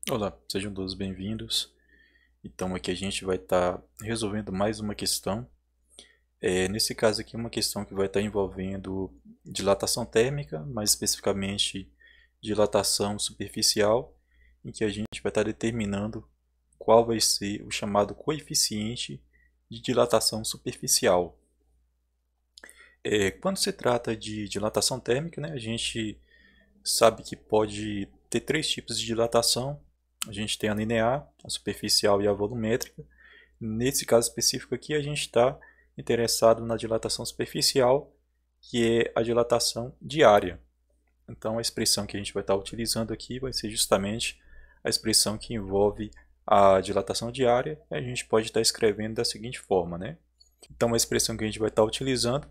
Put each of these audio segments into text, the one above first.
Olá, sejam todos bem-vindos. Então aqui a gente vai estar resolvendo mais uma questão. Nesse caso aqui uma questão que vai estar envolvendo dilatação térmica, mais especificamente dilatação superficial, em que a gente vai estar determinando qual vai ser o chamado coeficiente de dilatação superficial. Quando se trata de dilatação térmica, né, a gente sabe que pode ter três tipos de dilatação. A gente tem a linear, a superficial e a volumétrica. Nesse caso específico aqui, a gente está interessado na dilatação superficial, que é a dilatação diária. Então, a expressão que a gente vai estar utilizando aqui vai ser justamente a expressão que envolve a dilatação diária. A gente pode estar escrevendo da seguinte forma, né? Então, a expressão que a gente vai estar utilizando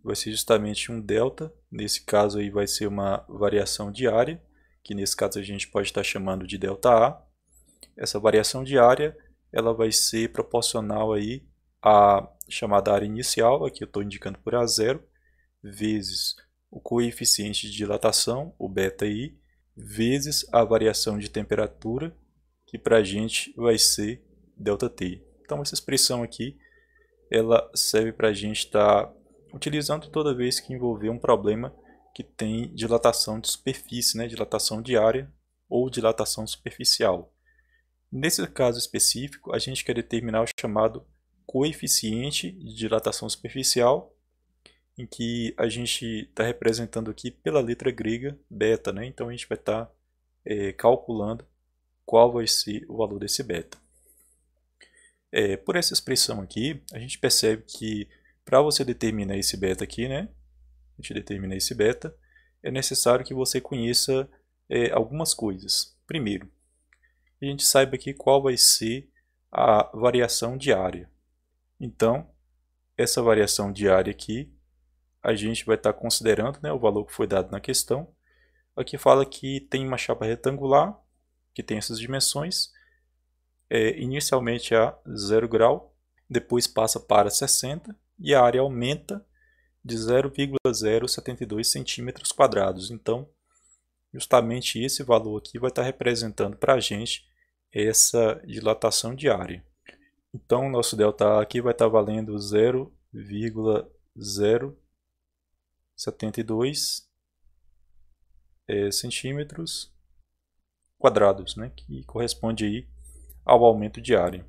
vai ser justamente um delta. Nesse caso aí vai ser uma variação diária, que nesse caso a gente pode estar chamando de delta A. Essa variação diária ela vai ser proporcional aí à chamada área inicial, aqui eu estou indicando por A0, vezes o coeficiente de dilatação, o beta-I, vezes a variação de temperatura, que para a gente vai ser ΔT. Então essa expressão aqui ela serve para a gente estar utilizando toda vez que envolver um problema que tem dilatação de superfície, né? Dilatação diária ou dilatação superficial. Nesse caso específico, a gente quer determinar o chamado coeficiente de dilatação superficial, em que a gente está representando aqui pela letra grega beta, né? Então a gente vai estar calculando qual vai ser o valor desse beta. Por essa expressão aqui, a gente percebe que para você determinar esse beta aqui, né? A gente determina esse beta, é necessário que você conheça algumas coisas. Primeiro, a gente saiba aqui qual vai ser a variação diária. Então, essa variação diária aqui, a gente vai estar considerando, né, o valor que foi dado na questão. Aqui fala que tem uma chapa retangular, que tem essas dimensões, inicialmente a 0 grau, depois passa para 60 e a área aumenta de 0,072 centímetros quadrados. Então, justamente esse valor aqui vai estar representando para a gente essa dilatação diária. Então, o nosso ΔA aqui vai estar valendo 0,072 centímetros quadrados, né, que corresponde aí ao aumento de área.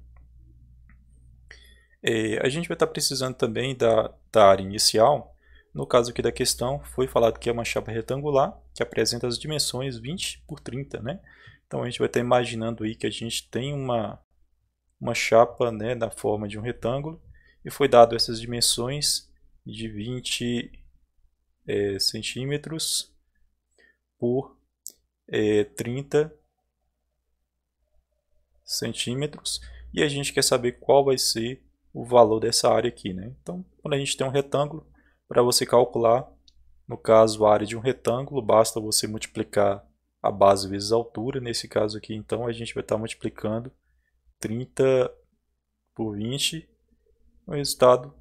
A gente vai estar precisando também da área inicial. No caso aqui da questão, foi falado que é uma chapa retangular, que apresenta as dimensões 20 por 30, né? Então a gente vai estar imaginando aí que a gente tem uma chapa, né, na forma de um retângulo, e foi dado essas dimensões de 20 centímetros por 30 centímetros, e a gente quer saber qual vai ser o valor dessa área aqui, né? Então, quando a gente tem um retângulo, para você calcular, no caso, a área de um retângulo, basta você multiplicar a base vezes a altura. Nesse caso aqui, então, a gente vai estar multiplicando 30 por 20, o resultado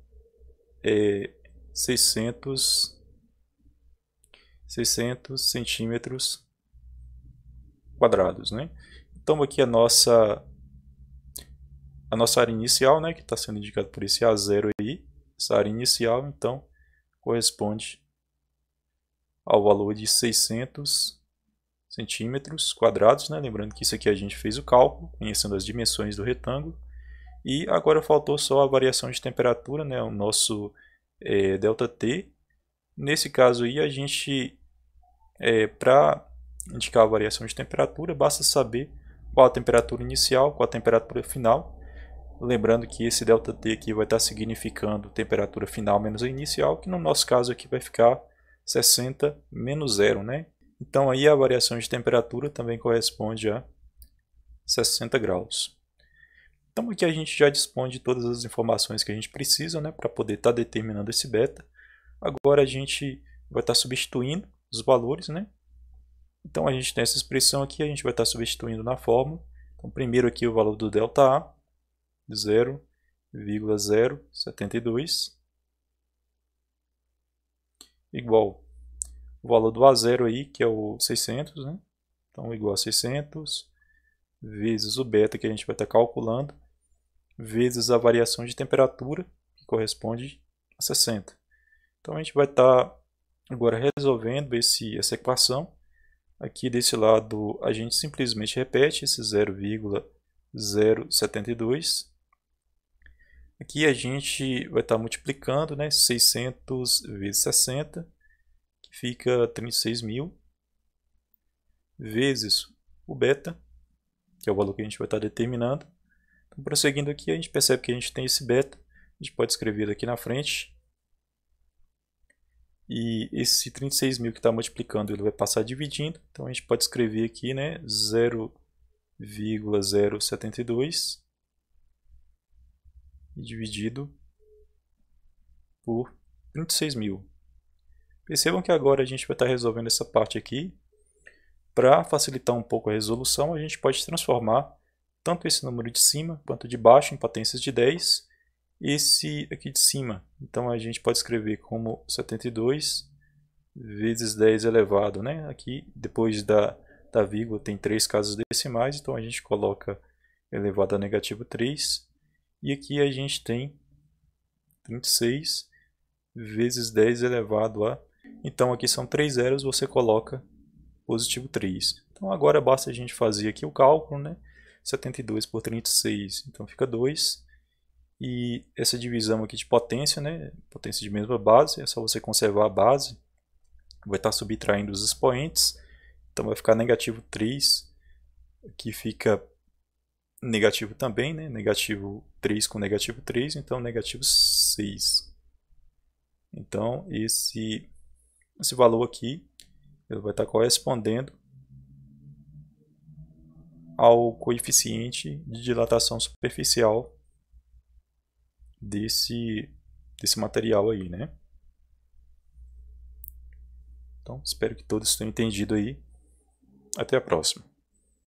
é 600 centímetros quadrados, né? Então, aqui a nossa área inicial, né, que está sendo indicada por esse A0 aí, essa área inicial, então, corresponde ao valor de 600 centímetros quadrados, né? Lembrando que isso aqui a gente fez o cálculo, conhecendo as dimensões do retângulo, e agora faltou só a variação de temperatura, né, o nosso ΔT. Nesse caso aí, a gente, para indicar a variação de temperatura, basta saber qual a temperatura inicial, qual a temperatura final. Lembrando que esse ΔT aqui vai estar significando temperatura final menos a inicial, que no nosso caso aqui vai ficar 60 menos 0, né? Então aí a variação de temperatura também corresponde a 60 graus. Então aqui a gente já dispõe de todas as informações que a gente precisa, né, para poder estar determinando esse beta. Agora a gente vai estar substituindo os valores, né? Então a gente tem essa expressão aqui, a gente vai estar substituindo na fórmula. Então primeiro aqui o valor do ΔA, 0,072 igual o valor do A0 aí, que é o 600, né? Então igual a 600 vezes o beta que a gente vai estar calculando, vezes a variação de temperatura, que corresponde a 60. Então a gente vai estar agora resolvendo essa equação. Aqui desse lado a gente simplesmente repete esse 0,072. Aqui a gente vai estar multiplicando, né, 600 vezes 60, que fica 36.000, vezes o beta, que é o valor que a gente vai estar determinando. Então, prosseguindo aqui, a gente percebe que a gente tem esse beta. A gente pode escrever aqui na frente. E esse 36.000 que está multiplicando, ele vai passar dividindo. Então, a gente pode escrever aqui, né, 0,072 dividido por 36.000. Percebam que agora a gente vai estar resolvendo essa parte aqui. Para facilitar um pouco a resolução, a gente pode transformar tanto esse número de cima quanto de baixo em potências de 10, esse aqui de cima. Então a gente pode escrever como 72 vezes 10 elevado, né? Aqui depois da vírgula tem 3 casas decimais, então a gente coloca elevado a negativo 3. E aqui a gente tem 36 vezes 10 elevado a... Então aqui são 3 zeros, você coloca positivo 3. Então agora basta a gente fazer aqui o cálculo, né? 72 por 36, então fica 2. E essa divisão aqui de potência, né? Potência de mesma base, é só você conservar a base. Vai estar subtraindo os expoentes, então vai ficar negativo 3. Aqui fica negativo também, né? Negativo 3 com negativo 3, então negativo 6. Então esse valor aqui ele vai estar correspondendo ao coeficiente de dilatação superficial desse material aí, né? Então, espero que todos tenham entendido aí. Até a próxima.